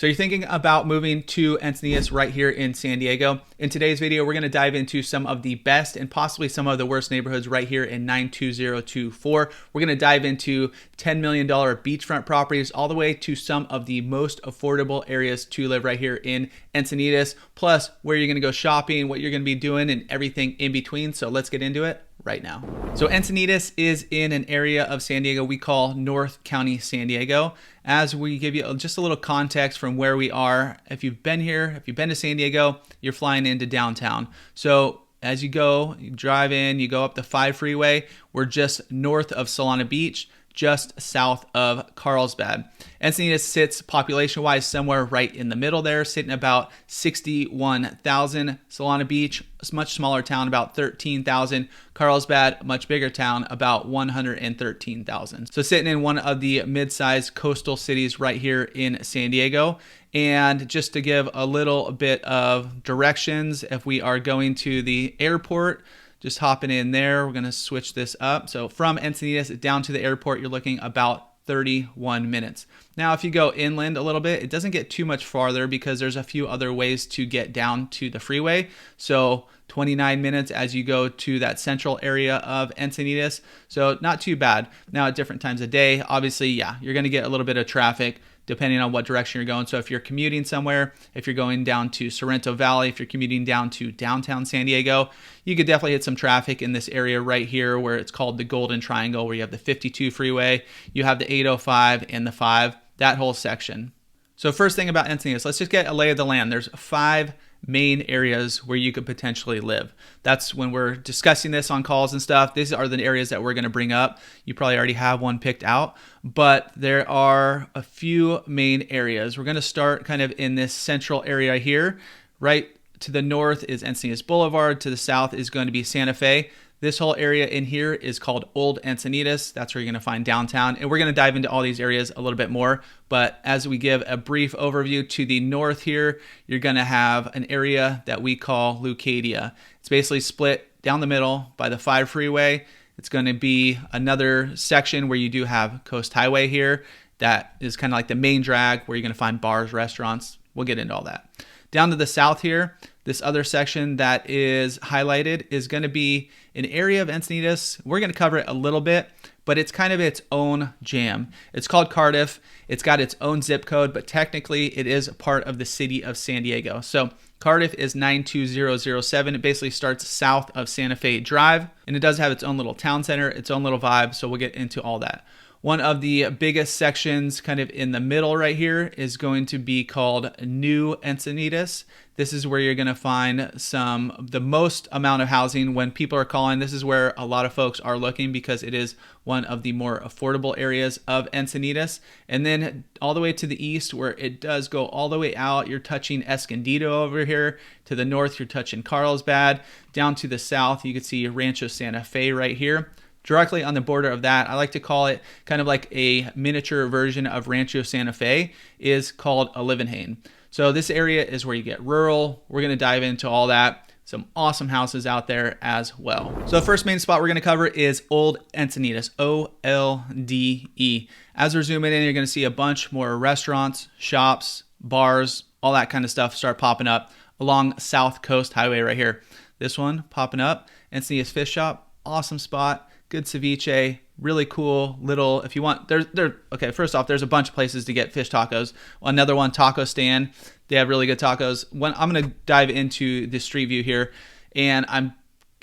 So you're thinking about moving to Encinitas right here in San Diego. In today's video, we're going to dive into some of the best and possibly some of the worst neighborhoods right here in 92024. We're going to dive into $10 million beachfront properties all the way to some of the most affordable areas to live right here in Encinitas, plus where you're going to go shopping, what you're going to be doing, and everything in between. So let's get into it right now. So Encinitas is in an area of San Diego we call North County San Diego. As we give you just a little context from where we are, if you've been here, if you've been to San Diego, you're flying into downtown. So as you go, you drive in, you go up the 5 freeway, we're just north of Solana Beach, just south of Carlsbad. Encinitas sits population-wise somewhere right in the middle there, sitting about 61,000. Solana Beach, a much smaller town, about 13,000. Carlsbad, much bigger town, about 113,000. So sitting in one of the mid-sized coastal cities right here in San Diego. And just to give a little bit of directions, if we are going to the airport, just hopping in there, we're going to switch this up. So from Encinitas down to the airport, you're looking about 31 minutes. Now, if you go inland a little bit, it doesn't get too much farther because there's a few other ways to get down to the freeway. So 29 minutes as you go to that central area of Encinitas. So not too bad. Now at different times of day, obviously, yeah, you're going to get a little bit of traffic depending on what direction you're going. So if you're commuting somewhere, if you're going down to Sorrento Valley, if you're commuting down to downtown San Diego, you could definitely hit some traffic in this area right here where it's called the Golden Triangle, where you have the 52 freeway, you have the 805 and the 5, that whole section. So first thing about Encinitas, let's just get a lay of the land. There's 5 main areas where you could potentially live. That's when we're discussing this on calls and stuff. These are the areas that we're going to bring up. You probably already have one picked out, but there are a few main areas. We're going to start kind of in this central area here. Right to the north is Encinitas Boulevard. To the south is going to be Santa Fe. This whole area in here is called Old Encinitas. That's where you're going to find downtown. And we're going to dive into all these areas a little bit more. But as we give a brief overview to the north here, you're going to have an area that we call Leucadia. It's basically split down the middle by the 5 freeway. It's going to be another section where you do have Coast Highway here. That is kind of like the main drag where you're going to find bars, restaurants. We'll get into all that. Down to the south here, this other section that is highlighted is going to be an area of Encinitas. We're going to cover it a little bit, but it's kind of its own jam. It's called Cardiff. It's got its own zip code, but technically it is part of the city of San Diego. So Cardiff is 92007. It basically starts south of Santa Fe Drive, and it does have its own little town center, its own little vibe, so we'll get into all that. One of the biggest sections kind of in the middle right here is going to be called New Encinitas. This is where you're going to find the most amount of housing when people are calling. This is where a lot of folks are looking because it is one of the more affordable areas of Encinitas. And then all the way to the east where it does go all the way out, you're touching Escondido over here. To the north, you're touching Carlsbad. Down to the south, you can see Rancho Santa Fe right here. Directly on the border of that, I like to call it kind of like a miniature version of Rancho Santa Fe, is called Olivenhain. So this area is where you get rural. We're going to dive into all that. Some awesome houses out there as well. So the first main spot we're going to cover is Old Encinitas, O-L-D-E. As we're zooming in, you're going to see a bunch more restaurants, shops, bars, all that kind of stuff start popping up along South Coast Highway right here. This one popping up, Encinitas Fish Shop, awesome spot. Good ceviche, really cool little, if you want, okay, first off, there's a bunch of places to get fish tacos. Another one, Taco Stand. They have really good tacos. I'm going to dive into the street view here, and I'm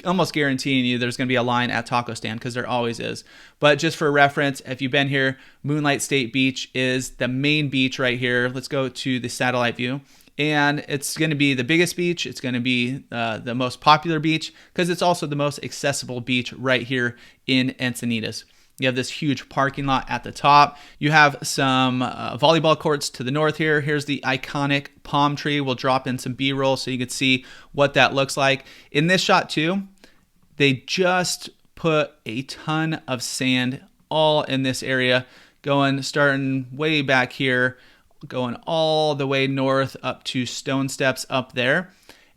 almost guaranteeing you there's going to be a line at Taco Stand because there always is. But just for reference, if you've been here, Moonlight State Beach is the main beach right here. Let's go to the satellite view. And it's going to be the biggest beach. It's going to be the most popular beach because it's also the most accessible beach right here in Encinitas. You have this huge parking lot at the top. You have some volleyball courts to the north here. Here's the iconic palm tree. We'll drop in some B-roll so you can see what that looks like. In this shot too, they just put a ton of sand all in this area, starting way back here, going all the way north up to Stone Steps up there.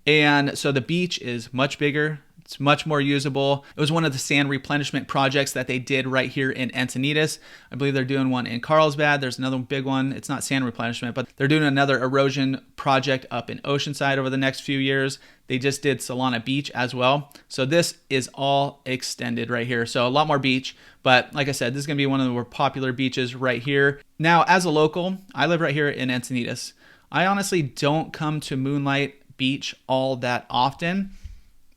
And so the beach is much bigger. It's much more usable. It was one of the sand replenishment projects that they did right here in Encinitas. I believe they're doing one in Carlsbad. There's another big one. It's not sand replenishment, but they're doing another erosion project up in Oceanside over the next few years. They just did Solana Beach as well. So this is all extended right here. So a lot more beach. But like I said, this is going to be one of the more popular beaches right here. Now, as a local, I live right here in Encinitas. I honestly don't come to Moonlight Beach all that often.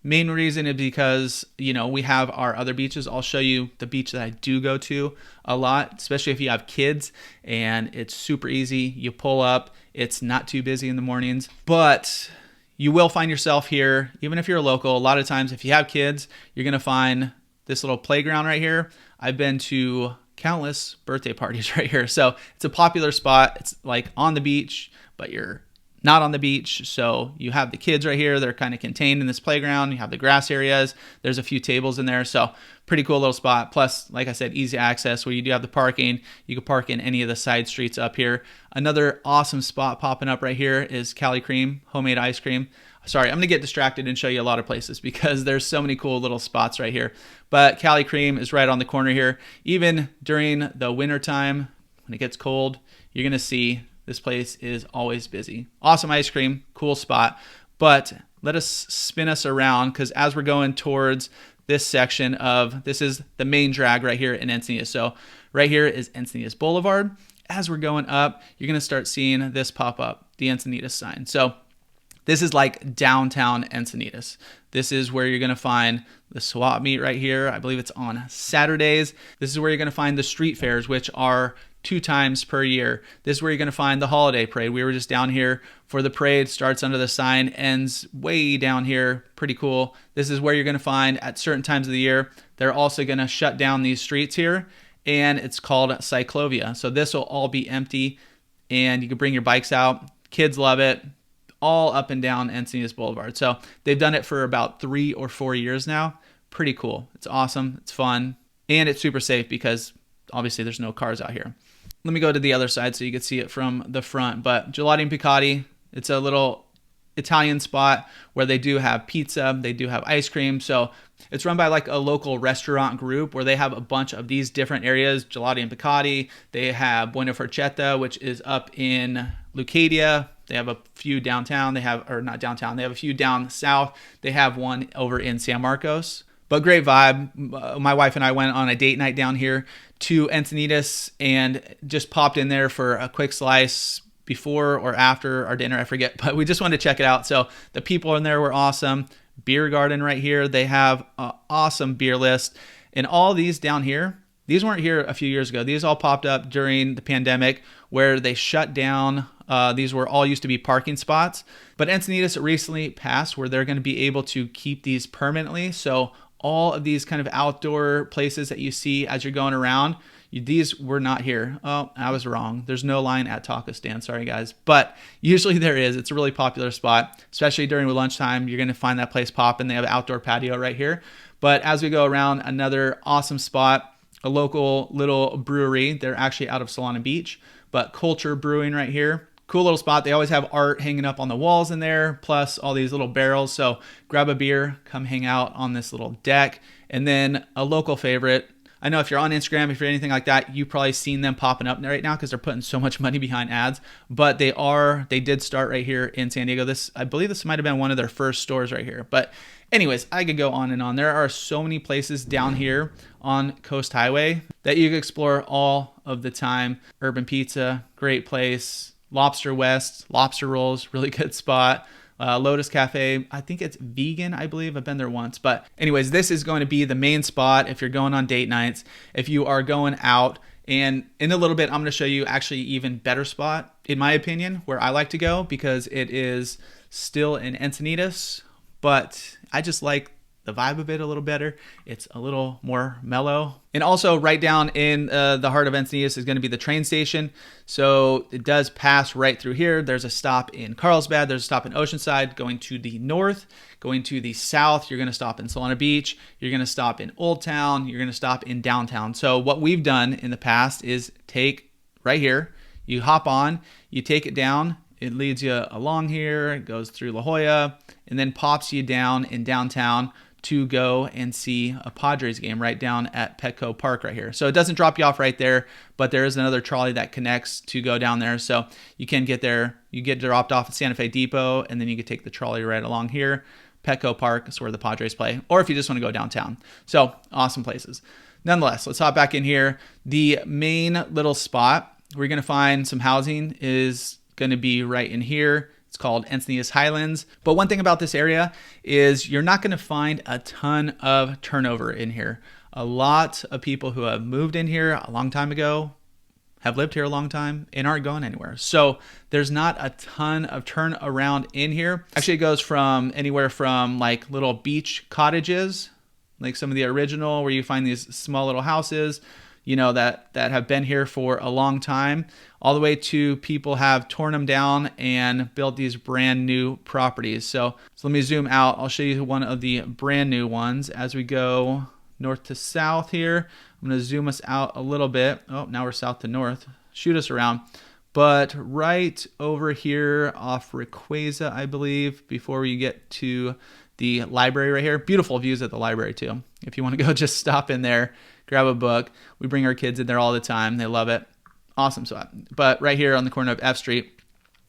Main reason is because, we have our other beaches. I'll show you the beach that I do go to a lot, especially if you have kids, and it's super easy. You pull up, it's not too busy in the mornings, but you will find yourself here, even if you're a local. A lot of times, if you have kids, you're going to find this little playground right here. I've been to countless birthday parties right here. So it's a popular spot. It's like on the beach, but you're not on the beach. So you have the kids right here. They're kind of contained in this playground. You have the grass areas. There's a few tables in there. So pretty cool little spot. Plus, like I said, easy access where you do have the parking. You can park in any of the side streets up here. Another awesome spot popping up right here is Cali Cream, homemade ice cream. Sorry, I'm going to get distracted and show you a lot of places because there's so many cool little spots right here. But Cali Cream is right on the corner here. Even during the winter time, when it gets cold, you're going to see this place is always busy. Awesome ice cream, cool spot. But let us spin us around because as we're going towards this section this is the main drag right here in Encinitas. So right here is Encinitas Boulevard. As we're going up, you're going to start seeing this pop up, the Encinitas sign. So this is like downtown Encinitas. This is where you're going to find the swap meet right here. I believe it's on Saturdays. This is where you're going to find the street fairs, which are 2 times per year. This is where you're going to find the holiday parade. We were just down here for the parade. Starts under the sign, ends way down here. Pretty cool. This is where you're going to find at certain times of the year. They're also going to shut down these streets here, and it's called Cyclovia. So this will all be empty, and you can bring your bikes out. Kids love it. All up and down Encinitas Boulevard. So they've done it for about 3 or 4 years now. Pretty cool. It's awesome. It's fun. And it's super safe because obviously there's no cars out here. Let me go to the other side so you can see it from the front. But Gelati and Piccati, it's a little Italian spot where they do have pizza. They do have ice cream. So it's run by like a local restaurant group where they have a bunch of these different areas. Gelati and Piccati. They have Buona Forchetta, which is up in Leucadia. They have a few downtown. They have a few down south. They have one over in San Marcos. But great vibe. My wife and I went on a date night down here to Encinitas and just popped in there for a quick slice before or after our dinner. I forget, but we just wanted to check it out. So the people in there were awesome. Beer garden right here. They have an awesome beer list. And all these down here, these weren't here a few years ago. These all popped up during the pandemic where they shut down. These were all used to be parking spots. But Encinitas recently passed where they're going to be able to keep these permanently. So all of these kind of outdoor places that you see as you're going around, these were not here. Oh, I was wrong. There's no line at taco stand. Sorry, guys. But usually there is. It's a really popular spot, especially during lunchtime. You're going to find that place popping. They have an outdoor patio right here. But as we go around, another awesome spot, a local little brewery. They're actually out of Solana Beach, but Culture Brewing right here. Cool little spot. They always have art hanging up on the walls in there, plus all these little barrels. So grab a beer, come hang out on this little deck. And then a local favorite. I know if you're on Instagram, if you're anything like that, you've probably seen them popping up right now because they're putting so much money behind ads. But they did start right here in San Diego. I believe this might have been one of their first stores right here. But anyways, I could go on and on. There are so many places down here on Coast Highway that you can explore all of the time. Urban Pizza, great place. Lobster West, lobster rolls, really good spot. Lotus Cafe, I think it's vegan, I believe. I've been there once. But anyways, this is going to be the main spot if you're going on date nights, if you are going out. And in a little bit, I'm going to show you actually even better spot, in my opinion, where I like to go because it is still in Encinitas, but I just like the vibe of it a little better. It's a little more mellow. And also right down in the heart of Encinitas is going to be the train station. So it does pass right through here. There's a stop in Carlsbad. There's a stop in Oceanside. Going to the north, going to the south, you're going to stop in Solana Beach. You're going to stop in Old Town. You're going to stop in downtown. So what we've done in the past is take right here. You hop on, you take it down. It leads you along here. It goes through La Jolla and then pops you down in downtown to go and see a Padres game right down at Petco Park right here. So it doesn't drop you off right there, but there is another trolley that connects to go down there. So you can get there. You get dropped off at Santa Fe Depot, and then you can take the trolley right along here. Petco Park is where the Padres play, or if you just want to go downtown. So awesome places. Nonetheless, let's hop back in here. The main little spot where you're going to find some housing is going to be right in here. It's called Encinitas Highlands. But one thing about this area is you're not going to find a ton of turnover in here. A lot of people who have moved in here a long time ago have lived here a long time and aren't going anywhere. So there's not a ton of turnaround in here. Actually, it goes from anywhere from like little beach cottages, like some of the original where you find these small little houses, you know, that have been here for a long time, all the way to people have torn them down and built these brand new properties. So let me zoom out. I'll show you one of the brand new ones as we go north to south here. I'm going to zoom us out a little bit. Oh, now we're south to north. Shoot us around. But right over here off Rayquaza, I believe, before you get to the library right here. Beautiful views at the library too. If you want to go just stop in there, grab a book. We bring our kids in there all the time. They love it. Awesome spot. But right here on the corner of F Street,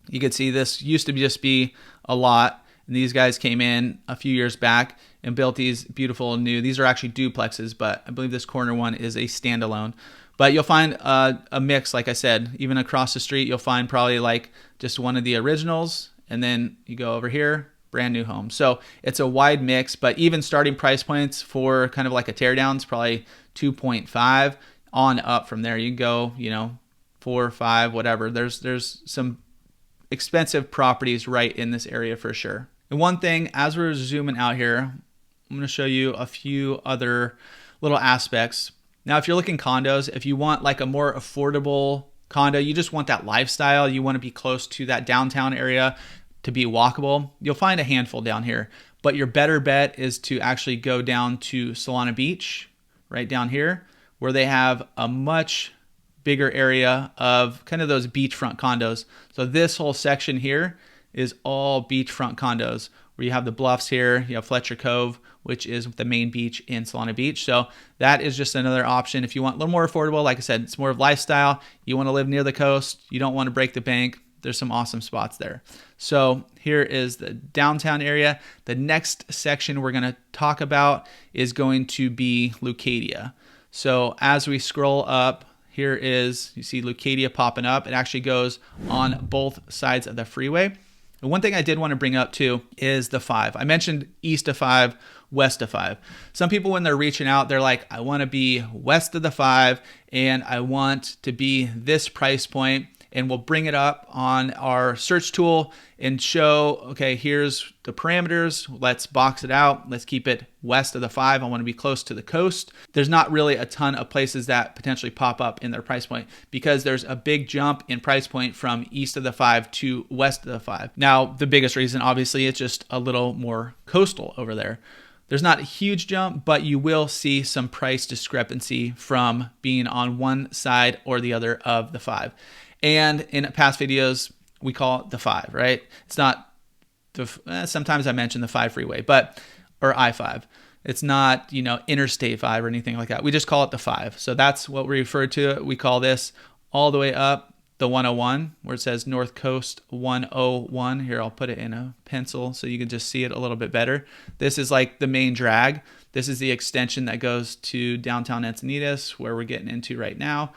you can see this used to just be a lot. And these guys came in a few years back and built these beautiful new, these are actually duplexes, but I believe this corner one is a standalone. But you'll find a mix, like I said, even across the street, you'll find probably like just one of the originals. And then you go over here, brand new home. So it's a wide mix, but even starting price points for kind of like a teardown is probably 2.5 on up from there. You can go, you know, 4 or 5, whatever. There's some expensive properties right in this area for sure. And one thing, as we're zooming out here, I'm going to show you a few other little aspects. Now, if you're looking condos, if you want like a more affordable condo, you just want that lifestyle, you want to be close to that downtown area to be walkable, you'll find a handful down here. But your better bet is to actually go down to Solana Beach, right down here, where they have a much bigger area of kind of those beachfront condos. So this whole section here is all beachfront condos, where you have the bluffs here, you have Fletcher Cove, which is the main beach in Solana Beach. So that is just another option. If you want a little more affordable, like I said, it's more of lifestyle. You want to live near the coast. You don't want to break the bank. There's some awesome spots there. So here is the downtown area. The next section we're going to talk about is going to be Leucadia. So as we scroll up, here is, you see Leucadia popping up. It actually goes on both sides of the freeway. And one thing I did want to bring up too is the 5. I mentioned east of 5, west of 5. Some people, when they're reaching out, they're like, I want to be west of the 5 and I want to be this price point. And we'll bring it up on our search tool and show, okay, here's the parameters. Let's box it out. Let's keep it west of the 5. I want to be close to the coast. There's not really a ton of places that potentially pop up in their price point because there's a big jump in price point from east of the 5 to west of the 5. Now, the biggest reason, obviously, it's just a little more coastal over there. There's not a huge jump, but you will see some price discrepancy from being on one side or the other of the 5. And in past videos, we call it the 5, right? It's not the, sometimes I mention the 5 freeway, but, or I-5. It's not, you know, Interstate 5 or anything like that. We just call it the 5. So that's what we refer to it. We call this all the way up the 101, where it says North Coast 101. Here, I'll put it in a pencil so you can just see it a little bit better. This is like the main drag. This is the extension that goes to downtown Encinitas, where we're getting into right now.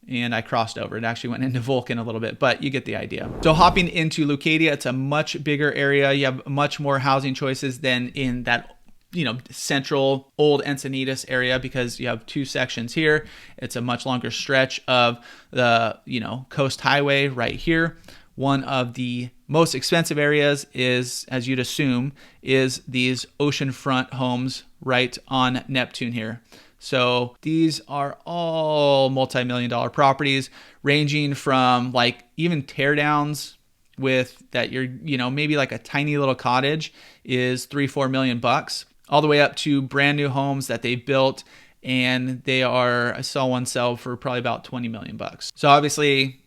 And I crossed over. It actually went into Vulcan a little bit, but you get the idea. So hopping into Leucadia, it's a much bigger area. You have much more housing choices than in that, you know, central Old Encinitas area, because you have 2 sections here. It's a much longer stretch of the, you know, Coast Highway right here. One of the most expensive areas is, as you'd assume, is these oceanfront homes right on Neptune here. So these are all multi-million-dollar properties, ranging from like even teardowns with that you're, you know, maybe like a tiny little cottage is $3-4 million bucks, all the way up to brand new homes that they built, and they are, I saw one sell for probably about 20 million bucks. So obviously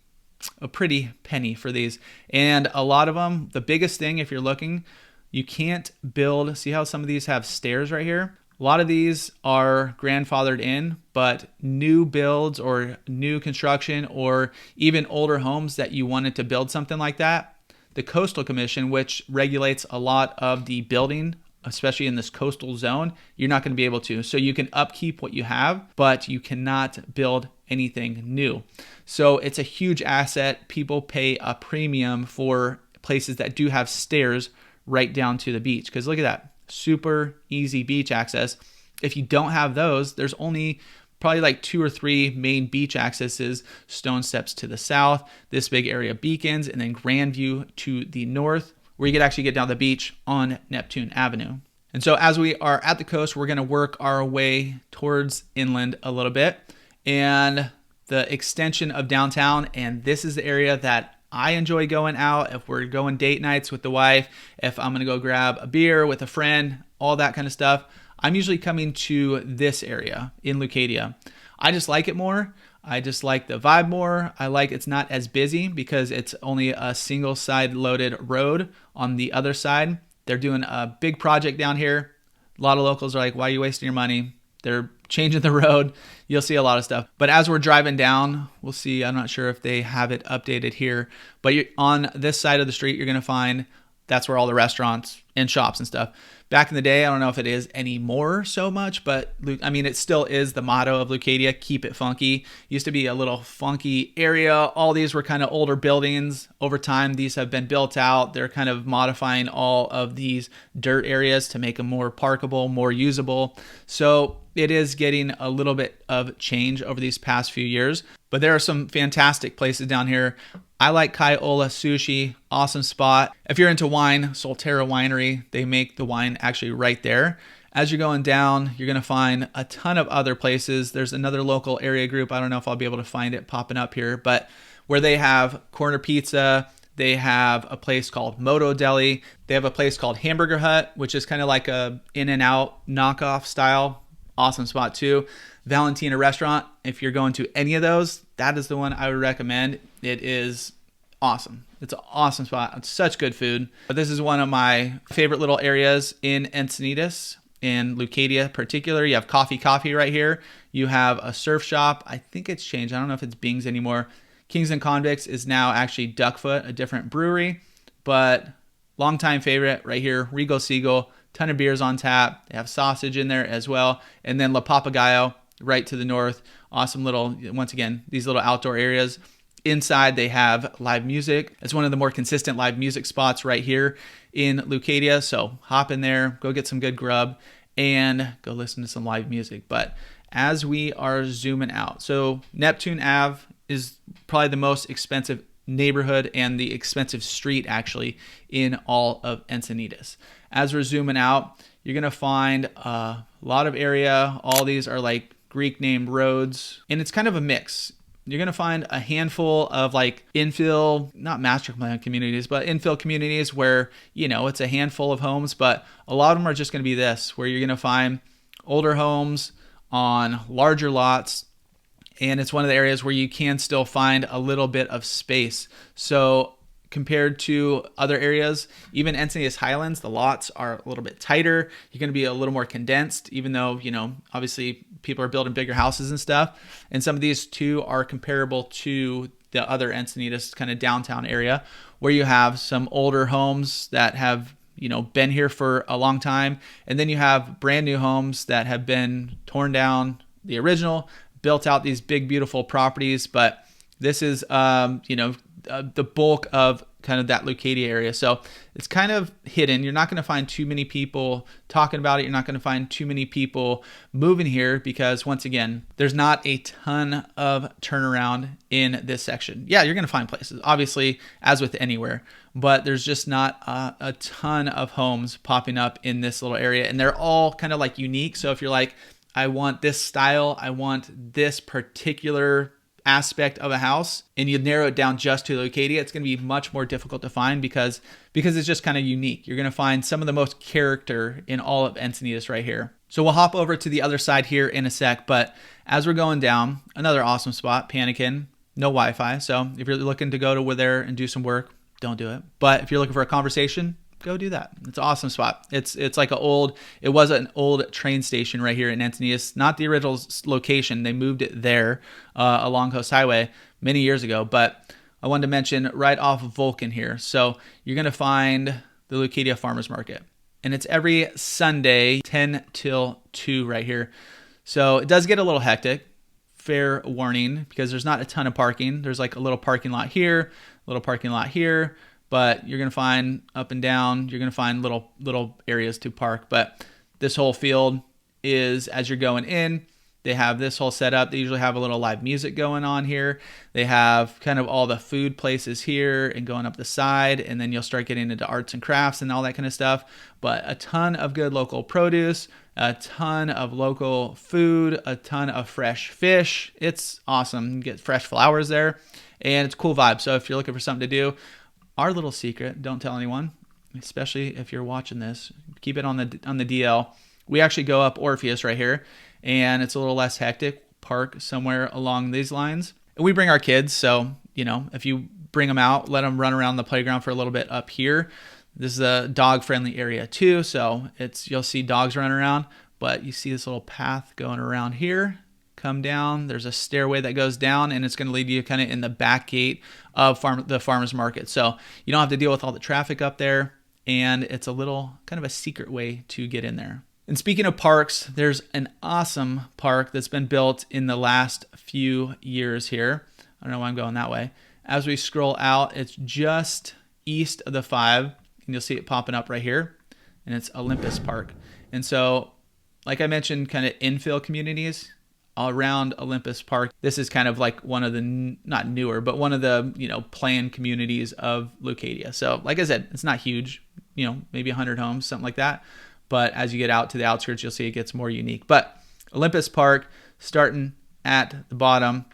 a pretty penny for these. And a lot of them, the biggest thing, if you're looking, You can't build, see how some of these have stairs right here? A lot of these are grandfathered in, but new builds or new construction or even older homes that you wanted to build something like that, the Coastal Commission, which regulates a lot of the building, especially in this coastal zone, you're not going to be able to. So you can upkeep what you have, but you cannot build anything new. So it's a huge asset. People pay a premium for places that do have stairs right down to the beach. Because look at that, super easy beach access. If you don't have those, there's only probably like 2 or 3 main beach accesses: Stone Steps to the south, this big area Beacons, and then Grandview to the north, where you could actually get down the beach on Neptune Avenue. And so as we are at the coast, we're going to work our way towards inland a little bit and the extension of downtown. And this is the area that I enjoy going out. If we're going date nights with the wife, if I'm going to go grab a beer with a friend, all that kind of stuff, I'm usually coming to this area in Leucadia. I just like it more. I just like the vibe more. I like it's not as busy because it's only a single side loaded road on the other side. They're doing a big project down here. A lot of locals are like, why are you wasting your money? They're changing the road. You'll see a lot of stuff. But as we're driving down, we'll see. I'm not sure if they have it updated here. But on this side of the street, you're going to find that's where all the restaurants and shops and stuff. Back in the day, I don't know if it is anymore so much, but I mean, it still is the motto of Leucadia, keep it funky. Used to be a little funky area. All these were kind of older buildings. Over time, these have been built out. They're kind of modifying all of these dirt areas to make them more parkable, more usable. So it is getting a little bit of change over these past few years, but there are some fantastic places down here. I like Kaiola Sushi, awesome spot. If you're into wine, Solterra Winery, they make the wine actually right there. As you're going down, you're gonna find a ton of other places. There's another local area group. I don't know if I'll be able to find it popping up here, but where they have corner pizza, they have a place called Moto Deli. They have a place called Hamburger Hut, which is kind of like a In-N-Out knockoff style. Awesome spot too. Valentina Restaurant, if you're going to any of those, that is the one I would recommend. It is awesome. It's an awesome spot. It's such good food. But this is one of my favorite little areas in Encinitas, in Leucadia in particular. You have Coffee right here. You have a surf shop. I think it's changed. I don't know if it's Bing's anymore. Kings and Convicts is now actually Duckfoot, a different brewery. But longtime favorite right here, Regal Seagull. Ton of beers on tap. They have sausage in there as well. And then La Papagayo right to the north. Awesome little, once again, these little outdoor areas. Inside, they have live music. It's one of the more consistent live music spots right here in Leucadia. So hop in there, go get some good grub, and go listen to some live music. But as we are zooming out, so Neptune Ave is probably the most expensive neighborhood and the expensive street actually in all of Encinitas. As we're zooming out, you're going to find a lot of area. All these are like Greek named roads, and it's kind of a mix. You're going to find a handful of like infill, not master plan communities, but infill communities where, you know, it's a handful of homes, but a lot of them are just going to be this, where you're going to find older homes on larger lots. And it's one of the areas where you can still find a little bit of space. So compared to other areas, even Encinitas Highlands, the lots are a little bit tighter. You're going to be a little more condensed, even though, you know, obviously people are building bigger houses and stuff. And some of these too are comparable to the other Encinitas kind of downtown area, where you have some older homes that have, you know, been here for a long time. And then you have brand new homes that have been torn down, the original, built out these big, beautiful properties. But this is, the bulk of kind of that Leucadia area. So it's kind of hidden. You're not going to find too many people talking about it. You're not going to find too many people moving here because, once again, there's not a ton of turnaround in this section. Yeah, you're going to find places, obviously, as with anywhere, but there's just not a ton of homes popping up in this little area. And they're all kind of like unique. So if you're like, I want this style, I want this particular aspect of a house, and you narrow it down just to Leucadia, it's going to be much more difficult to find because it's just kind of unique. You're going to find some of the most character in all of Encinitas right here. So we'll hop over to the other side here in a sec, but as we're going down, another awesome spot, Panikin, no Wi-Fi. So if you're looking to go to there and do some work, don't do it. But if you're looking for a conversation, go do that. It's an awesome spot. It's like it was an old train station right here in Encinitas, not the original location. They moved it there along Coast Highway many years ago, but I wanted to mention right off of Vulcan here. So you're going to find the Leucadia Farmers Market, and it's every Sunday 10 till 2 right here. So it does get a little hectic, fair warning, because there's not a ton of parking. There's like a little parking lot here, a little parking lot here, but you're going to find up and down, you're going to find little areas to park. But this whole field is, as you're going in, they have this whole setup. They usually have a little live music going on here. They have kind of all the food places here and going up the side, and then you'll start getting into arts and crafts and all that kind of stuff. But a ton of good local produce, a ton of local food, a ton of fresh fish. It's awesome. You get fresh flowers there, and it's a cool vibe. So if you're looking for something to do, our little secret, don't tell anyone, especially if you're watching this, keep it on the DL. We actually go up Orpheus right here, and it's a little less hectic. Park somewhere along these lines. And we bring our kids, so if you bring them out, let them run around the playground for a little bit up here. This is a dog-friendly area too, so you'll see dogs running around, but you see this little path going around here. Come down, there's a stairway that goes down, and it's going to lead you kind of in the back gate of the farmers market. So you don't have to deal with all the traffic up there, and it's a little kind of a secret way to get in there. And speaking of parks, there's an awesome park that's been built in the last few years here. I don't know why I'm going that way. As we scroll out, it's just east of the 5, and you'll see it popping up right here, and it's Olympus Park. And so, like I mentioned, kind of infill communities around Olympus Park. This is kind of like one of the, not newer, but one of the, planned communities of Leucadia. So like I said, it's not huge, maybe 100 homes, something like that. But as you get out to the outskirts, you'll see it gets more unique. But Olympus Park, starting at the bottom,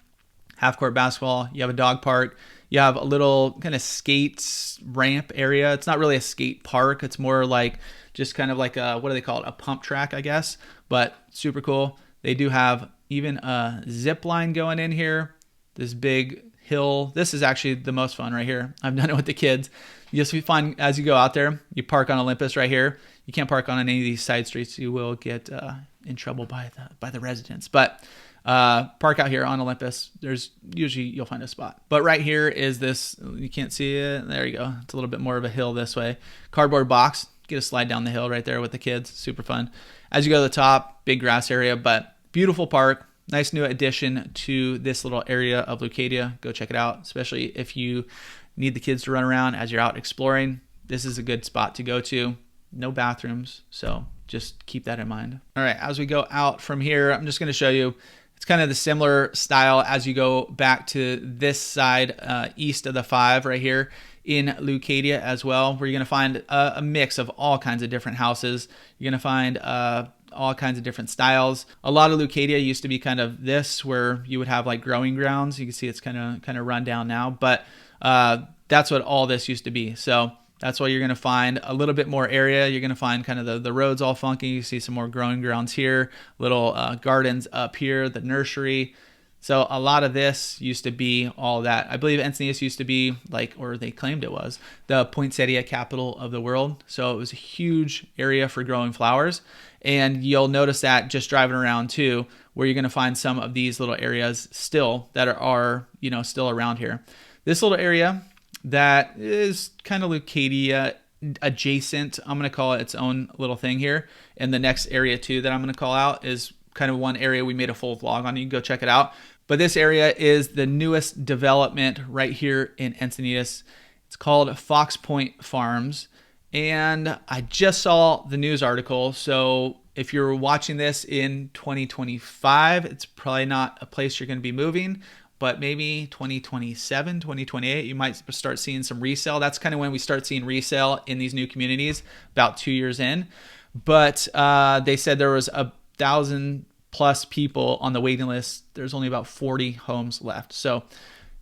half-court basketball. You have a dog park. You have a little kind of skates ramp area. It's not really a skate park. It's more like just kind of like what do they call it? A pump track, I guess. But super cool. They do have even a zip line going in here. This big hill. This is actually the most fun right here. I've done it with the kids. You'll see fun as you go out there. You park on Olympus right here. You can't park on any of these side streets. You will get in trouble by the residents. But park out here on Olympus. There's usually you'll find a spot. But right here is this. You can't see it. There you go. It's a little bit more of a hill this way. Cardboard box. Get a slide down the hill right there with the kids. Super fun. As you go to the top, big grass area, but beautiful park. Nice new addition to this little area of Leucadia. Go check it out, especially if you need the kids to run around as you're out exploring. This is a good spot to go to. No bathrooms, so just keep that in mind. All right, as we go out from here, I'm just going to show you. It's kind of the similar style as you go back to this side, east of the 5 right here in Leucadia as well, where you're going to find a mix of all kinds of different houses. You're going to find all kinds of different styles. A lot of Leucadia used to be kind of this, where you would have like growing grounds. You can see it's kind of run down now, but that's what all this used to be. So that's why you're going to find a little bit more area. You're going to find kind of the roads all funky. You see some more growing grounds here, little gardens up here, the nursery. So a lot of this used to be all that. I believe Encinitas used to be or they claimed it was, the poinsettia capital of the world. So it was a huge area for growing flowers. And you'll notice that just driving around too, where you're going to find some of these little areas still that are still around here. This little area that is kind of Leucadia adjacent, I'm going to call it its own little thing here. And the next area too that I'm going to call out is kind of one area we made a full vlog on. You can go check it out. But this area is the newest development right here in Encinitas. It's called Fox Point Farms. And I just saw the news article. So if you're watching this in 2025, it's probably not a place you're going to be moving. But maybe 2027, 2028, you might start seeing some resale. That's kind of when we start seeing resale in these new communities, about 2 years in. But they said there was 1,000+ people on the waiting list. There's only about 40 homes left. So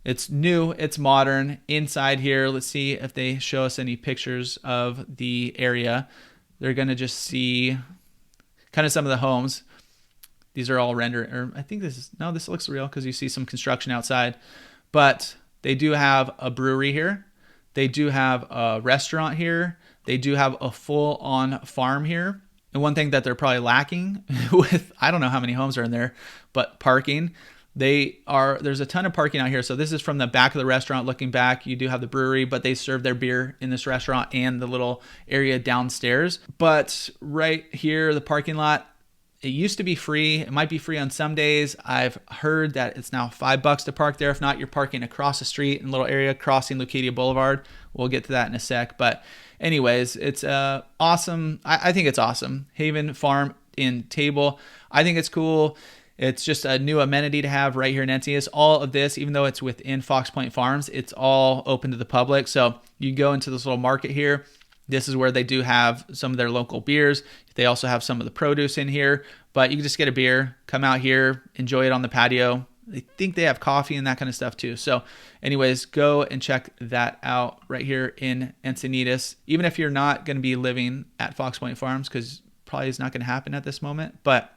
it's new, it's modern. Inside here, let's see if they show us any pictures of the area. They're going to just see kind of some of the homes. These are all rendered, or I think this looks real because you see some construction outside. But they do have a brewery here. They do have a restaurant here. They do have a full-on farm here. And one thing that they're probably lacking with, I don't know how many homes are in there, but parking. There's a ton of parking out here. So this is from the back of the restaurant looking back. You do have the brewery, but they serve their beer in this restaurant and the little area downstairs. But right here, the parking lot, it used to be free. It might be free on some days. I've heard that it's now $5 to park there. If not, you're parking across the street in a little area crossing Leucadia Boulevard. We'll get to that in a sec. But anyways, it's awesome. I think it's awesome. Haven Farm in Table. I think it's cool. It's just a new amenity to have right here in Encinitas. All of this, even though it's within Fox Point Farms, it's all open to the public. So you go into this little market here. This is where they do have some of their local beers. They also have some of the produce in here, but you can just get a beer, come out here, enjoy it on the patio. I think they have coffee and that kind of stuff too. So anyways, go and check that out right here in Encinitas. Even if you're not going to be living at Fox Point Farms, because probably is not going to happen at this moment, but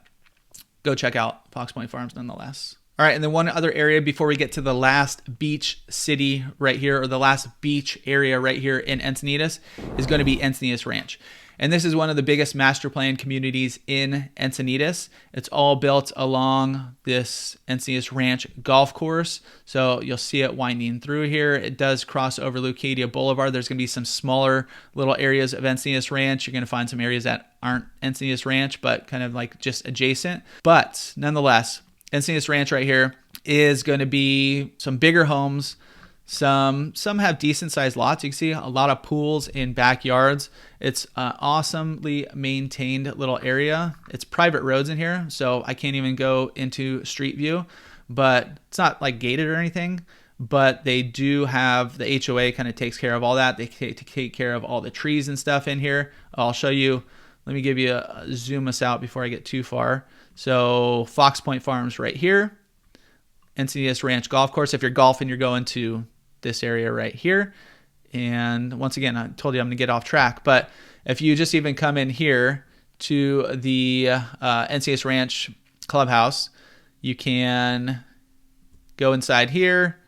go check out Fox Point Farms nonetheless. All right, and then one other area before we get to the last beach city right here, or the last beach area right here in Encinitas, is going to be Encinitas Ranch. And this is one of the biggest master plan communities in Encinitas. It's all built along this Encinitas Ranch golf course. So you'll see it winding through here. It does cross over Leucadia Boulevard. There's going to be some smaller little areas of Encinitas Ranch. You're going to find some areas that aren't Encinitas Ranch, but kind of like just adjacent. But nonetheless, Encinitas Ranch right here is going to be some bigger homes. Some have decent sized lots. You can see a lot of pools in backyards. It's an awesomely maintained little area. It's private roads in here, so I can't even go into street view, but it's not like gated or anything. But they do have the HOA kind of takes care of all that. They take care of all the trees and stuff in here. I'll show you. Let me give you a zoom us out before I get too far. So Fox Point Farms right here. Encinitas Ranch Golf Course. If you're golfing, you're going to this area right here. And once again, I told you I'm going to get off track. But if you just even come in here to the Encinitas Ranch Clubhouse, you can go inside here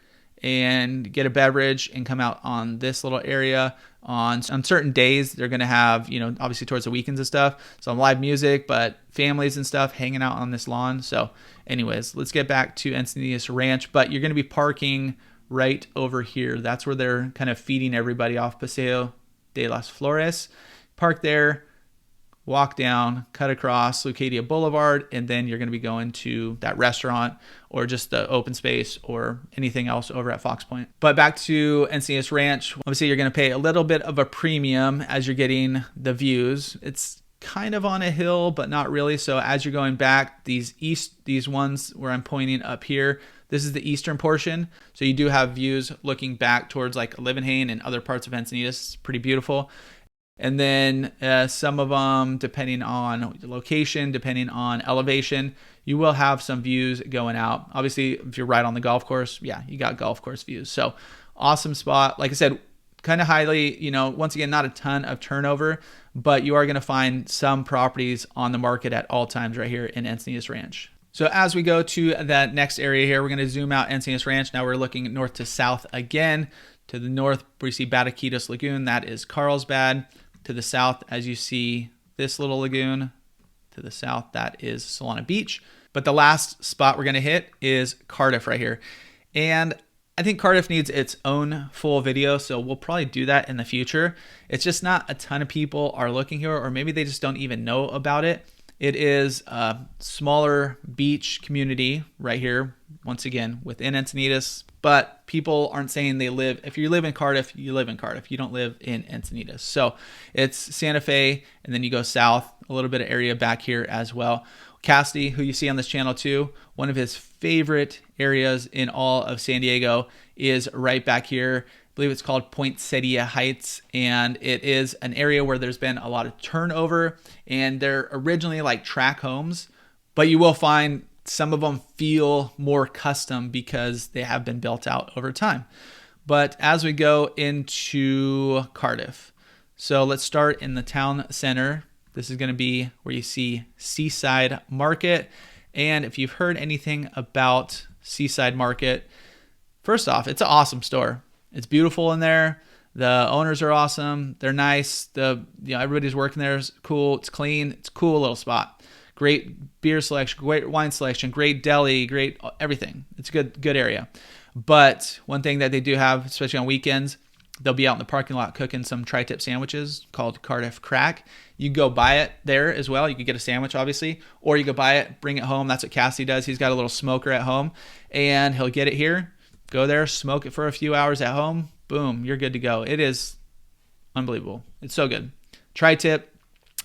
and get a beverage and come out on this little area. On certain days, they're going to have, obviously towards the weekends and stuff, some live music, but families and stuff hanging out on this lawn. So anyways, let's get back to Encinitas Ranch. But you're going to be parking right over here. That's where they're kind of feeding everybody off Paseo de las Flores. Park there, walk down, cut across Leucadia Boulevard, and then you're going to be going to that restaurant or just the open space or anything else over at Fox Point. But back to Encinitas Ranch, obviously you're going to pay a little bit of a premium as you're getting the views. It's kind of on a hill, but not really. So as you're going back, these ones where I'm pointing up here, this is the eastern portion. So you do have views looking back towards like Livenhain and other parts of Encinitas. It's pretty beautiful. And then some of them, depending on location, depending on elevation, you will have some views going out. Obviously, if you're right on the golf course, yeah, you got golf course views. So awesome spot. Like I said, kind of highly, once again, not a ton of turnover, but you are going to find some properties on the market at all times right here in Encinitas Ranch. So as we go to that next area here, we're going to zoom out Encinitas Ranch. Now we're looking north to south again. To the north, we see Bataquitos Lagoon. That is Carlsbad. To the south, as you see this little lagoon, to the south, that is Solana Beach. But the last spot we're going to hit is Cardiff right here. And I think Cardiff needs its own full video, so we'll probably do that in the future. It's just not a ton of people are looking here, or maybe they just don't even know about it. It is a smaller beach community right here, once again, within Encinitas. But people aren't saying they live. If you live in Cardiff, you live in Cardiff. You don't live in Encinitas. So it's Santa Fe, and then you go south, a little bit of area back here as well. Cassidy, who you see on this channel too, one of his favorite areas in all of San Diego is right back here. I believe it's called Poinsettia Heights, and it is an area where there's been a lot of turnover, and they're originally like track homes, but you will find some of them feel more custom because they have been built out over time. But as we go into Cardiff, so let's start in the town center. This is going to be where you see Seaside Market. And if you've heard anything about Seaside Market, first off, it's an awesome store. It's beautiful in there. The owners are awesome. They're nice. Everybody's working there is cool. It's clean. It's a cool little spot. Great beer selection, great wine selection, great deli, great everything. It's a good area. But one thing that they do have, especially on weekends, they'll be out in the parking lot cooking some tri-tip sandwiches called Cardiff Crack. You can go buy it there as well. You can get a sandwich, obviously, or you go buy it, bring it home. That's what Cassie does. He's got a little smoker at home, and he'll get it here, go there, smoke it for a few hours at home. Boom, you're good to go. It is unbelievable. It's so good. Tri-tip.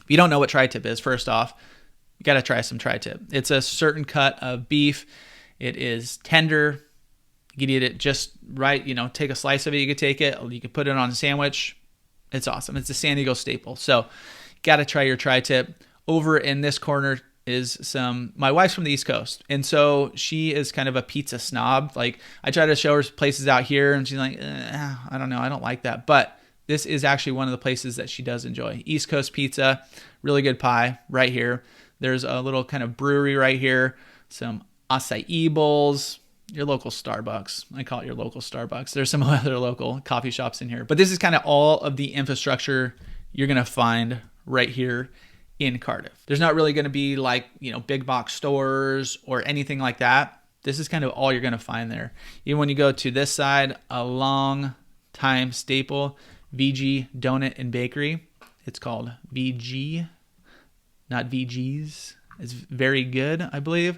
If you don't know what tri-tip is, first off, you got to try some tri-tip. It's a certain cut of beef. It is tender. You can eat it just right. Take a slice of it. You could take it. You could put it on a sandwich. It's awesome. It's a San Diego staple. So got to try your tri-tip. Over in this corner is my wife's from the East Coast. And so she is kind of a pizza snob. Like, I try to show her places out here and she's like, I don't know. I don't like that. But this is actually one of the places that she does enjoy. East Coast pizza, really good pie right here. There's a little kind of brewery right here. Some acai bowls. Your local Starbucks. I call it your local Starbucks. There's some other local coffee shops in here. But this is kind of all of the infrastructure you're going to find right here in Cardiff. There's not really going to be like, big box stores or anything like that. This is kind of all you're going to find there. Even when you go to this side, a long time staple, VG Donut and Bakery. It's called VG, not VG's. It's very good, I believe.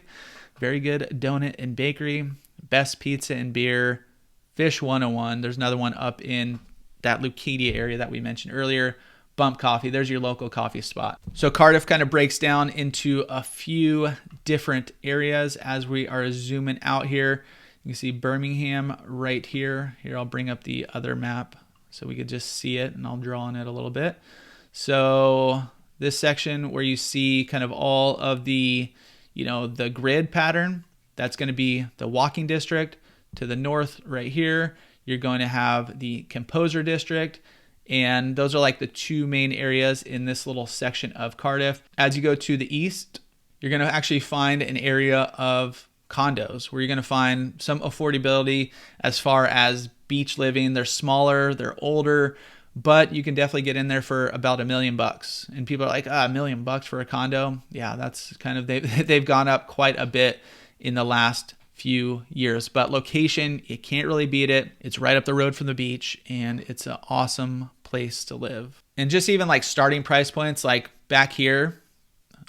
Very good donut and bakery. Best pizza and beer. Fish 101. There's another one up in that Leucadia area that we mentioned earlier. Bump Coffee. There's your local coffee spot. So Cardiff kind of breaks down into a few different areas as we are zooming out here. You can see Birmingham right here. Here, I'll bring up the other map so we could just see it, and I'll draw on it a little bit. So this section where you see kind of all of the the grid pattern, that's going to be the walking district. To the north right here, you're going to have the composer district. And those are like the two main areas in this little section of Cardiff. As you go to the east, you're going to actually find an area of condos where you're going to find some affordability as far as beach living. They're smaller, they're older, but you can definitely get in there for about $1 million. And people are like, $1 million for a condo. Yeah, that's kind of, they've gone up quite a bit in the last few years. But location, you can't really beat it. It's right up the road from the beach, and it's an awesome place to live. And just even like starting price points, like back here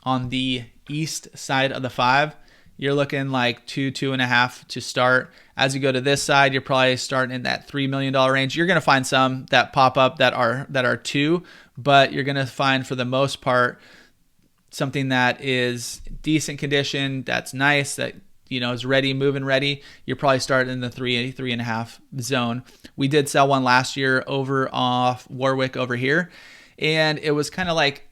on the east side of the 5, you're looking like 2.5 to start. As you go to this side, you're probably starting in that $3 million range. You're going to find some that pop up that are 2, but you're going to find for the most part something that is decent condition, that's nice, that is ready, move-in ready. You're probably starting in the 3.5 zone. We did sell one last year over off Warwick over here, and it was kind of like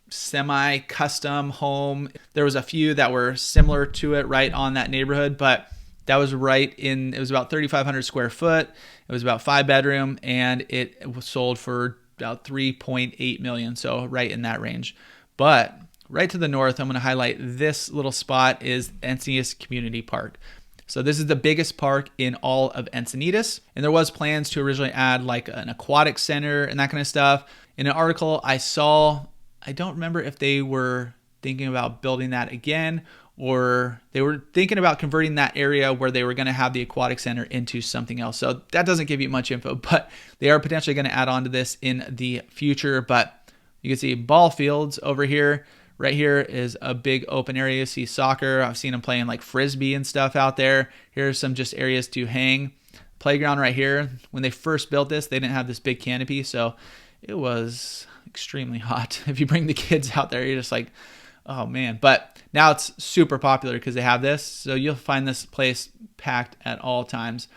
semi-custom home. There was a few that were similar to it right on that neighborhood, but that was it was about 3,500 square foot. It was about 5 bedroom, and it was sold for about 3.8 million. So right in that range. But right to the north, I'm going to highlight this little spot is Encinitas Community Park. So this is the biggest park in all of Encinitas. And there was plans to originally add like an aquatic center and that kind of stuff. In an article I saw, I don't remember if they were thinking about building that again, or they were thinking about converting that area where they were going to have the aquatic center into something else. So that doesn't give you much info, but they are potentially going to add on to this in the future. But you can see ball fields over here. Right here is a big open area. You see soccer. I've seen them playing like frisbee and stuff out there. Here's some just areas to hang. Playground right here. When they first built this, they didn't have this big canopy, so it was extremely hot. If you bring the kids out there, you're just like, oh man. But now it's super popular because they have this, so you'll find this place packed at all times.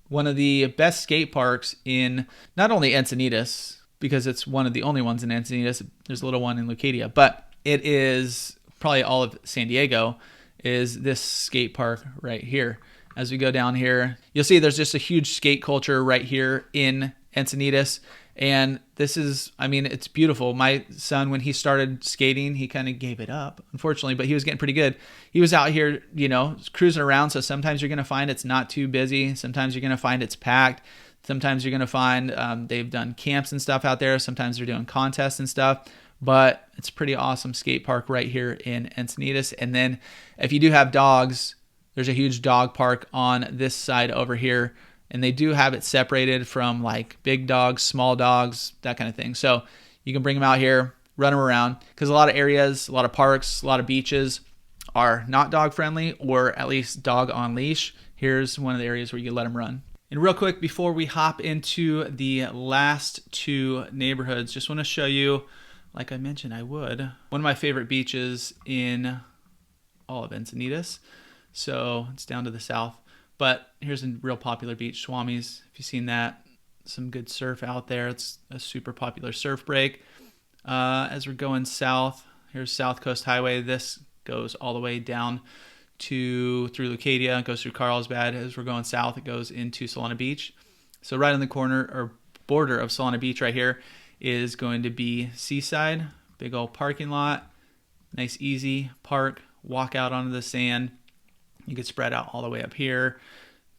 One of the best skate parks in not only Encinitas, because it's one of the only ones in Encinitas. There's a little one in Leucadia, but it is probably all of San Diego, is this skate park right here. As we go down here, you'll see there's just a huge skate culture right here in Encinitas. And this is, it's beautiful. My son, when he started skating, he kind of gave it up, unfortunately, but he was getting pretty good. He was out here, cruising around. So sometimes you're going to find it's not too busy. Sometimes you're going to find it's packed. Sometimes you're going to find they've done camps and stuff out there. Sometimes they're doing contests and stuff. But it's a pretty awesome skate park right here in Encinitas. And then if you do have dogs, there's a huge dog park on this side over here. And they do have it separated from like big dogs, small dogs, that kind of thing. So you can bring them out here, run them around, because a lot of areas, a lot of parks, a lot of beaches are not dog friendly, or at least dog on leash. Here's one of the areas where you can let them run. And real quick, before we hop into the last two neighborhoods, just want to show you, like I mentioned I would, one of my favorite beaches in all of Encinitas. So it's down to the south. But here's a real popular beach, Swami's. If you've seen that, some good surf out there. It's a super popular surf break. As we're going south, here's South Coast Highway. This goes all the way down through Leucadia, goes through Carlsbad. As we're going south, it goes into Solana Beach. So right on the corner or border of Solana Beach right here is going to be Seaside, big old parking lot, nice easy park, walk out onto the sand. You could spread out all the way up here,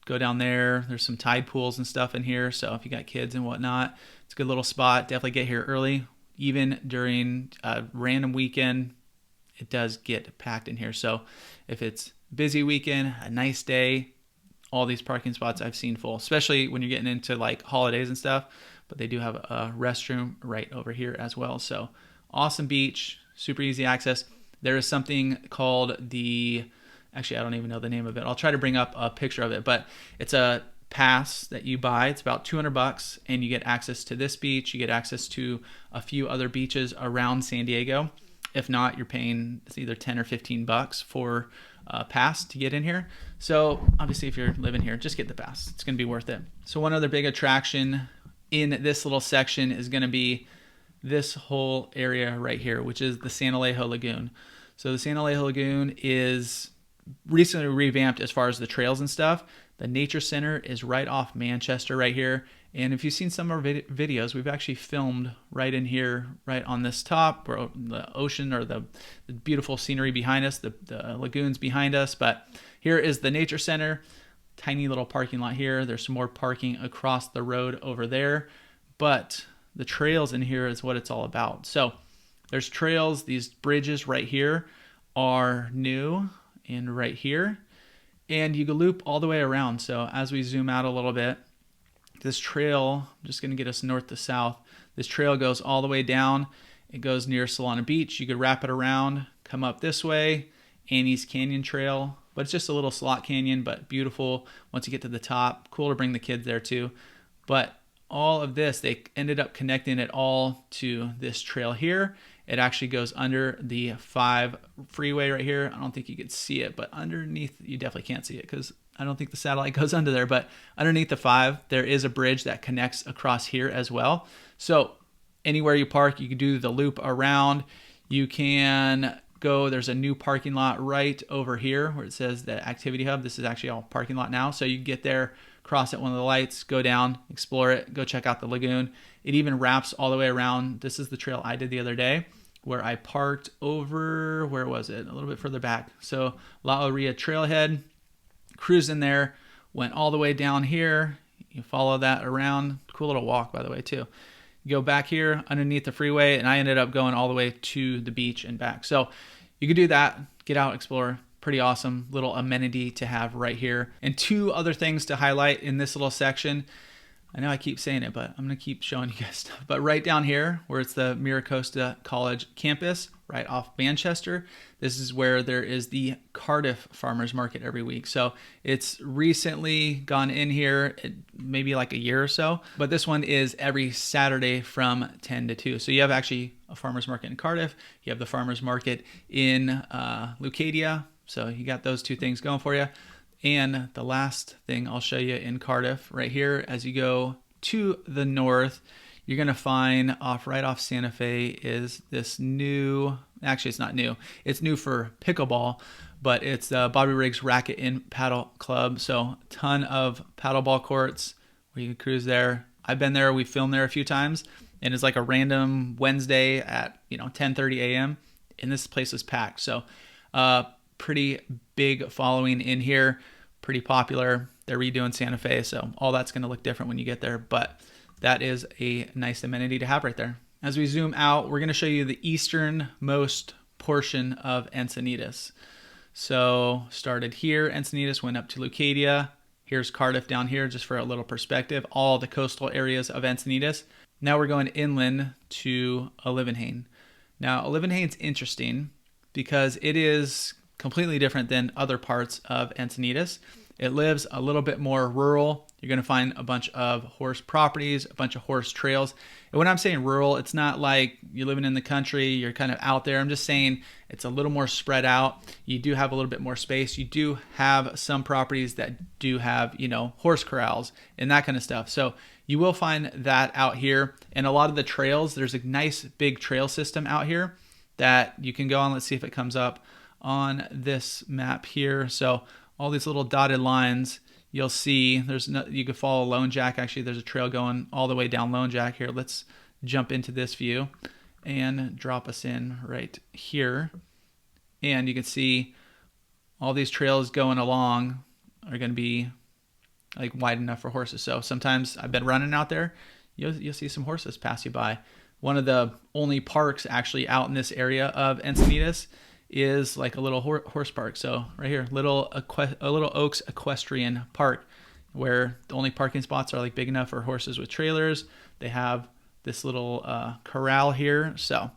go down there. There's some tide pools and stuff in here, so if you got kids and whatnot, it's a good little spot. Definitely get here early. Even during a random weekend, it does get packed in here. So if it's a busy weekend, a nice day, all these parking spots I've seen full, especially when you're getting into like holidays and stuff. But they do have a restroom right over here as well. So awesome beach, super easy access. There is something called actually I don't even know the name of it. I'll try to bring up a picture of it, but it's a pass that you buy. It's about $200 and you get access to this beach. You get access to a few other beaches around San Diego. If not, you're paying, it's either 10 or 15 bucks for a pass to get in here. So obviously if you're living here, just get the pass. It's going to be worth it. So one other big attraction in this little section is going to be this whole area right here, which is the San Alejo Lagoon. So the San Alejo Lagoon is recently revamped as far as the trails and stuff. The Nature Center is right off Manchester right here. And if you've seen some of our videos, we've actually filmed right in here, right on this top, where the ocean or the beautiful scenery behind us, the lagoons behind us. But here is the Nature Center, tiny little parking lot here. There's some more parking across the road over there. But the trails in here is what it's all about. So there's trails. These bridges right here are new and right here. And you can loop all the way around. So as we zoom out a little bit, this trail, I'm just going to get us north to south. This trail goes all the way down. It goes near Solana Beach. You could wrap it around, come up this way, Annie's Canyon Trail. But it's just a little slot canyon, but beautiful once you get to the top. Cool to bring the kids there too. But all of this, they ended up connecting it all to this trail here. It actually goes under the 5 freeway right here. I don't think you could see it, but underneath, you definitely can't see it because I don't think the satellite goes under there. But underneath the 5, there is a bridge that connects across here as well. So anywhere you park, you can do the loop around. You can go, there's a new parking lot right over here where it says the activity hub. This is actually all parking lot now. So you get there, cross at one of the lights, go down, explore it, go check out the lagoon. It even wraps all the way around. This is the trail I did the other day where I parked over, where was it? A little bit further back. So La Orilla Trailhead, cruised in there, went all the way down here. You follow that around. Cool little walk, by the way, too. You go back here underneath the freeway, and I ended up going all the way to the beach and back. So you could do that, get out, explore. Pretty awesome little amenity to have right here. And 2 other things to highlight in this little section. I know I keep saying it, but I'm going to keep showing you guys stuff. But right down here, where it's the Miracosta College campus, right off Manchester, this is where there is the Cardiff Farmers Market every week. So it's recently gone in here, maybe like a year or so. But this one is every Saturday from 10 to 2. So you have actually a farmers market in Cardiff. You have the farmers market in Leucadia. So you got those 2 things going for you. And the last thing I'll show you in Cardiff right here, as you go to the north, you're going to find right off Santa Fe is this new, actually it's not new, it's new for pickleball, but it's the Bobby Riggs Racket and Paddle Club. So a ton of paddleball courts where you can cruise there. I've been there, we filmed there a few times, and it's like a random Wednesday at 10:30 a.m. and this place is packed. So pretty big following in here, pretty popular. They're redoing Santa Fe, so all that's going to look different when you get there, but that is a nice amenity to have right there. As we zoom out, we're going to show you the easternmost portion of Encinitas. So started here, Encinitas went up to Leucadia. Here's Cardiff down here, just for a little perspective, all the coastal areas of Encinitas. Now we're going inland to Olivenhain. Now Olivenhain's interesting because it is completely different than other parts of Encinitas. It lives a little bit more rural. You're going to find a bunch of horse properties, a bunch of horse trails. And when I'm saying rural, it's not like you're living in the country, you're kind of out there. I'm just saying it's a little more spread out. You do have a little bit more space. You do have some properties that do have, horse corrals and that kind of stuff. So you will find that out here. And a lot of the trails, there's a nice big trail system out here that you can go on. Let's see if it comes up on this map here. So all these little dotted lines, you'll see you could follow Lone Jack. Actually, there's a trail going all the way down Lone Jack here. Let's jump into this view and drop us in right here. And you can see all these trails going along are going to be like wide enough for horses. So sometimes I've been running out there, you'll see some horses pass you by. One of the only parks actually out in this area of Encinitas is like a little horse park. So right here, Little Oaks Equestrian Park, where the only parking spots are like big enough for horses with trailers. They have this little corral here. So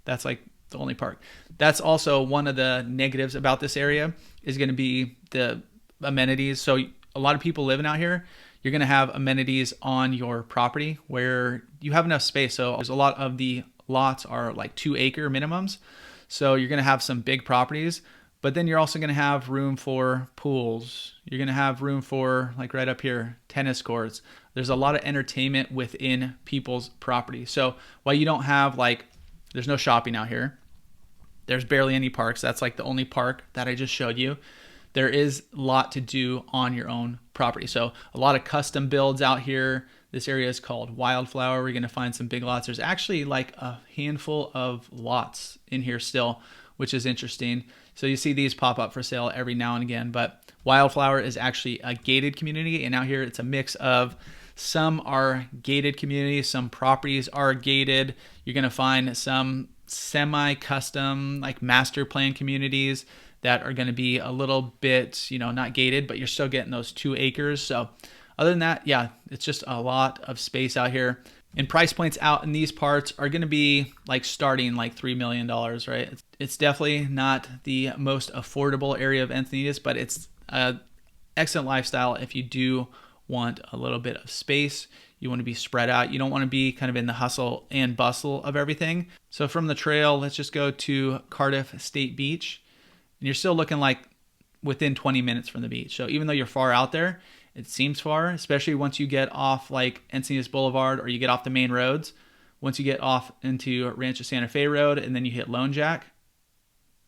that's like the only park. That's also one of the negatives about this area is going to be the amenities. So a lot of people living out here, you're going to have amenities on your property where you have enough space. So there's a lot of the lots are like 2-acre minimums. So you're going to have some big properties, but then you're also going to have room for pools. You're going to have room for, like right up here, tennis courts. There's a lot of entertainment within people's property. So while you don't have there's no shopping out here, there's barely any parks. That's like the only park that I just showed you. There is a lot to do on your own property. So a lot of custom builds out here. This area is called Wildflower. We're going to find some big lots. There's actually like a handful of lots in here still, which is interesting. So you see these pop up for sale every now and again, but Wildflower is actually a gated community. And out here it's a mix of some are gated communities, some properties are gated. You're going to find some semi-custom like master plan communities that are going to be a little bit, not gated, but you're still getting those 2 acres. So other than that, yeah, it's just a lot of space out here. And price points out in these parts are going to be like starting like $3 million, right? It's definitely not the most affordable area of Encinitas, but it's an excellent lifestyle if you do want a little bit of space. You want to be spread out. You don't want to be kind of in the hustle and bustle of everything. So from the trail, let's just go to Cardiff State Beach. And you're still looking like within 20 minutes from the beach. So even though you're far out there, it seems far, especially once you get off like Encinitas Boulevard or you get off the main roads. Once you get off into Rancho Santa Fe Road and then you hit Lone Jack,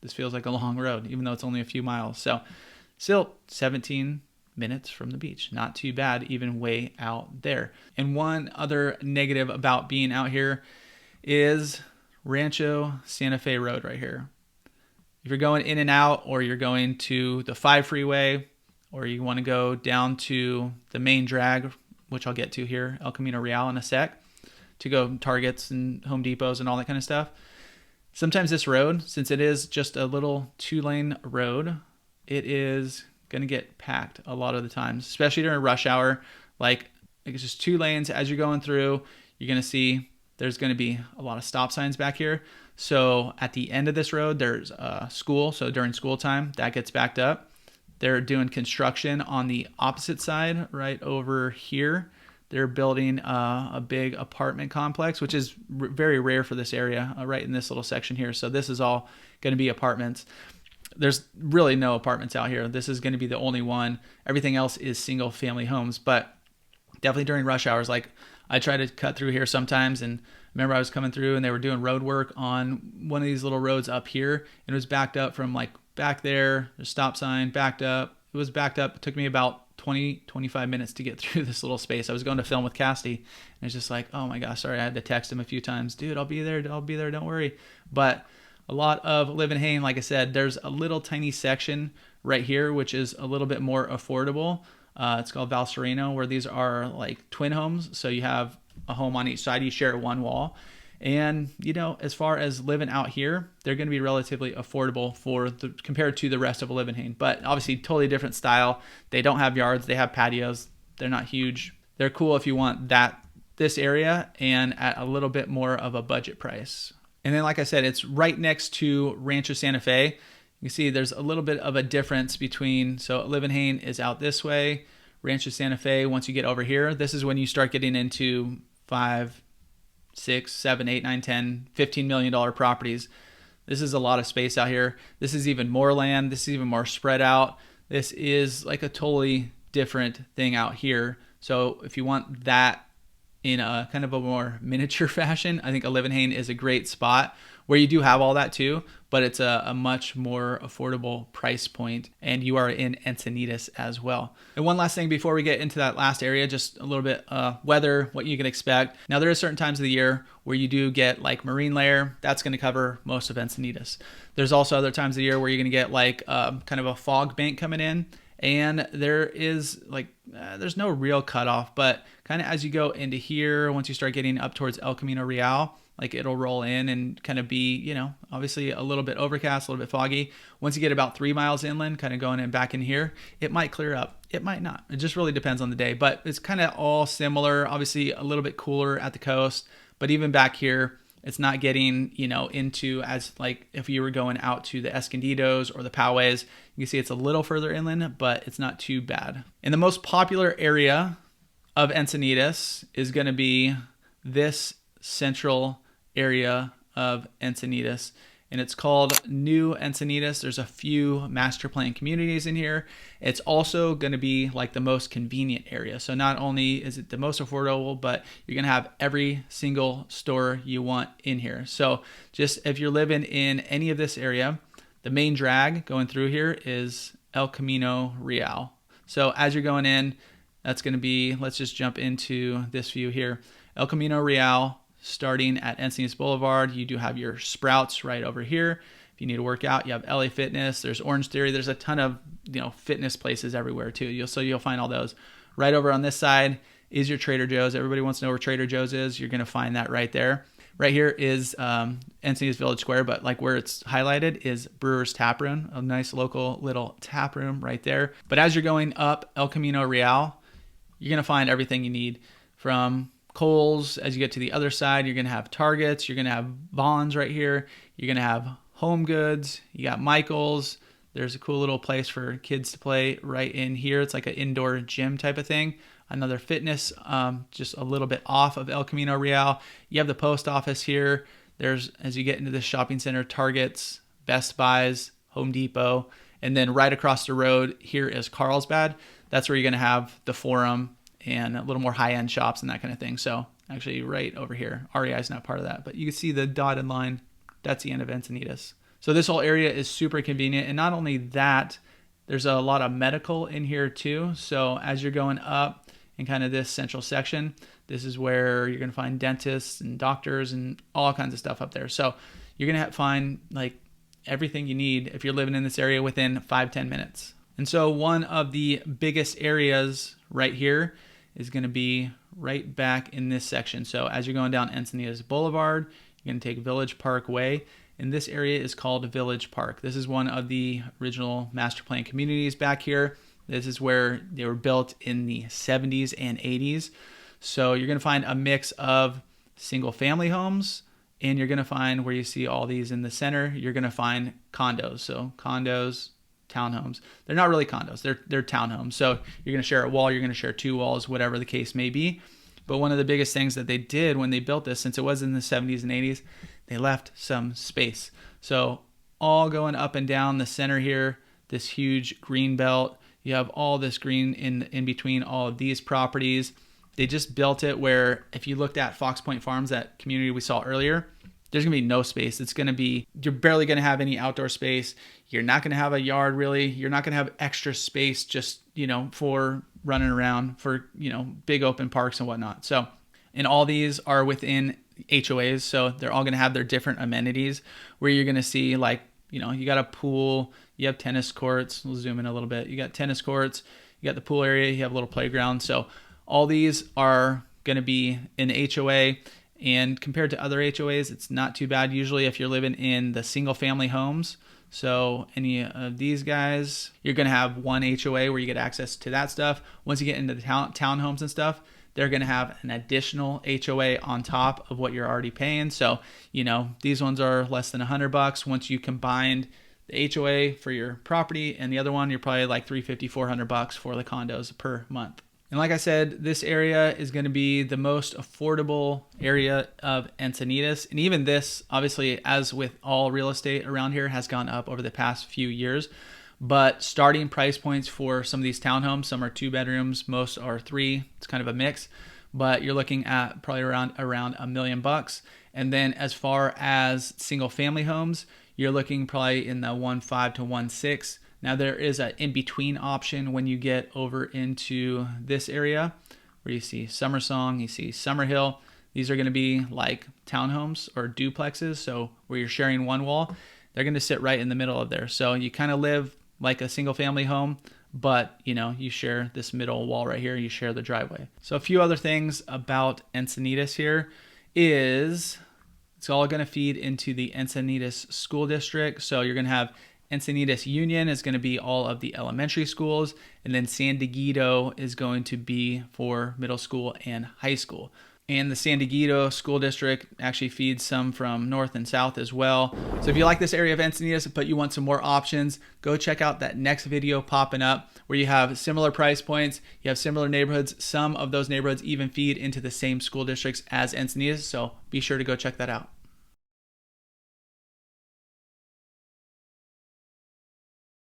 this feels like a long road, even though it's only a few miles. So still 17 minutes from the beach. Not too bad, even way out there. And one other negative about being out here is Rancho Santa Fe Road right here. If you're going in and out, or you're going to the 5 freeway, or you want to go down to the main drag, which I'll get to here, El Camino Real in a sec, to go Targets and Home Depots and all that kind of stuff. Sometimes this road, since it is just a little 2-lane road, it is going to get packed a lot of the times, especially during rush hour. Like it's just 2 lanes as you're going through. You're going to see there's going to be a lot of stop signs back here. So at the end of this road, there's a school. So during school time, that gets backed up. They're doing construction on the opposite side right over here. They're building a big apartment complex, which is very rare for this area, right in this little section here. So this is all going to be apartments. There's really no apartments out here. This is going to be the only one. Everything else is single family homes, but definitely during rush hours, like I try to cut through here sometimes, and remember I was coming through and they were doing road work on one of these little roads up here, and it was backed up from like back there, the stop sign backed up. It was backed up. It took me about 25 minutes to get through this little space. I was going to film with Casty, and it's just like, oh my gosh, sorry. I had to text him a few times. Dude, I'll be there. Don't worry. But a lot of Olivenhain, like I said, there's a little tiny section right here, which is a little bit more affordable. It's called Valserino, where these are like twin homes. So you have a home on each side. You share one wall. And, you know, as far as living out here, they're going to be relatively affordable compared to the rest of Leeuwenhoek. But obviously, totally different style. They don't have yards. They have patios. They're not huge. They're cool if you want this area and at a little bit more of a budget price. And then, like I said, it's right next to Rancho Santa Fe. You can see there's a little bit of a difference between, so Leeuwenhoek is out this way. Rancho Santa Fe, once you get over here, this is when you start getting into 5, 6, 7, 8, 9, 10, $15 million properties. This is a lot of space out here. This is even more land. This is even more spread out. This is like a totally different thing out here. So if you want that in a kind of a more miniature fashion, I think Leeuwenhoek is a great spot where you do have all that too, but it's a much more affordable price point, and you are in Encinitas as well. And one last thing before we get into that last area, just a little bit weather, what you can expect. Now there are certain times of the year where you do get like marine layer. That's going to cover most of Encinitas. There's also other times of the year where you're going to get like kind of a fog bank coming in, and there is like there's no real cutoff, but kind of as you go into here, once you start getting up towards El Camino Real, like it'll roll in and kind of be, you know, obviously a little bit overcast, a little bit foggy. Once you get about 3 miles inland, kind of going in back in here, it might clear up. It might not. It just really depends on the day, but it's kind of all similar. Obviously a little bit cooler at the coast, but even back here, it's not getting, you know, into as like if you were going out to the Escondidos or the Powways, you can see it's a little further inland, but it's not too bad. And the most popular area of Encinitas is going to be this central area of Encinitas, and it's called New Encinitas. There's a few master plan communities in here. It's also going to be like the most convenient area. So not only is it the most affordable, but you're going to have every single store you want in here. So just if you're living in any of this area, the main drag going through here is El Camino Real. So as you're going in, that's going to be, let's just jump into this view here. El Camino Real, starting at Encinitas Boulevard. You do have your Sprouts right over here. If you need to work out, you have LA Fitness. There's Orange Theory. There's a ton of, you know, fitness places everywhere too. So you'll find all those. Right over on this side is your Trader Joe's. Everybody wants to know where Trader Joe's is. You're going to find that right there. Right here is Encinitas Village Square, but like where it's highlighted is Brewer's Tap Room, a nice local little tap room right there. But as you're going up El Camino Real, you're going to find everything you need from Kohl's. As you get to the other side, you're going to have Targets. You're going to have Vons right here. You're going to have Home Goods. You got Michael's. There's a cool little place for kids to play right in here. It's like an indoor gym type of thing. Another fitness, just a little bit off of El Camino Real. You have the post office here. There's, as you get into this shopping center, Targets, Best Buys, Home Depot. And then right across the road here is Carlsbad. That's where you're going to have the Forum and a little more high-end shops and that kind of thing. So actually right over here, REI is not part of that, but you can see the dotted line. That's the end of Encinitas. So this whole area is super convenient. And not only that, there's a lot of medical in here too. So as you're going up in kind of this central section, this is where you're going to find dentists and doctors and all kinds of stuff up there. So you're going to find like everything you need if you're living in this area within 5-10 minutes. And so one of the biggest areas right here is going to be right back in this section. So as you're going down Encinitas Boulevard, you're going to take Village Park Way, and this area is called Village Park. This is one of the original master plan communities back here. This is where they were built in the 70s and 80s. So you're going to find a mix of single family homes, and you're going to find where you see all these in the center, you're going to find condos. So condos, townhomes. They're not really condos. They're townhomes. So you're going to share a wall. You're going to share 2 walls, whatever the case may be. But one of the biggest things that they did when they built this, since it was in the 70s and 80s, they left some space. So all going up and down the center here, this huge green belt. You have all this green in between all of these properties. They just built it where if you looked at Fox Point Farms, that community we saw earlier, there's going to be no space. It's going to be, you're barely going to have any outdoor space. You're not going to have a yard really. You're not going to have extra space just, you know, for running around for, you know, big open parks and whatnot. So, and all these are within HOAs. So they're all going to have their different amenities where you're going to see like, you know, you got a pool, you have tennis courts. We'll zoom in a little bit. You got tennis courts, You got the pool area, you have a little playground. So all these are going to be in HOA, and compared to other HOAs, it's not too bad. Usually if you're living in the single family homes, so any of these guys, you're going to have one HOA where you get access to that stuff. Once you get into the townhomes and stuff, they're going to have an additional HOA on top of what you're already paying. So, you know, these ones are less than $100. Once you combined the HOA for your property and the other one, you're probably like $350, $400 for the condos per month. And like I said, this area is going to be the most affordable area of Encinitas. And even this, obviously, as with all real estate around here, has gone up over the past few years. But starting price points for some of these townhomes, some are 2 bedrooms, most are 3. It's kind of a mix. But you're looking at probably around $1 million. And then as far as single family homes, you're looking probably in the 1.5 to 1.6. Now there is an in-between option when you get over into this area where you see Summer Song, you see Summerhill. These are going to be like townhomes or duplexes, so where you're sharing one wall. They're going to sit right in the middle of there. So you kind of live like a single family home, but you know, you share this middle wall right here, you share the driveway. So a few other things about Encinitas here is it's all going to feed into the Encinitas School District. So you're going to have Encinitas Union is going to be all of the elementary schools, and then San Dieguito is going to be for middle school and high school. And the San Dieguito School District actually feeds some from north and south as well. So if you like this area of Encinitas, but you want some more options, go check out that next video popping up where you have similar price points, you have similar neighborhoods. Some of those neighborhoods even feed into the same school districts as Encinitas, so be sure to go check that out.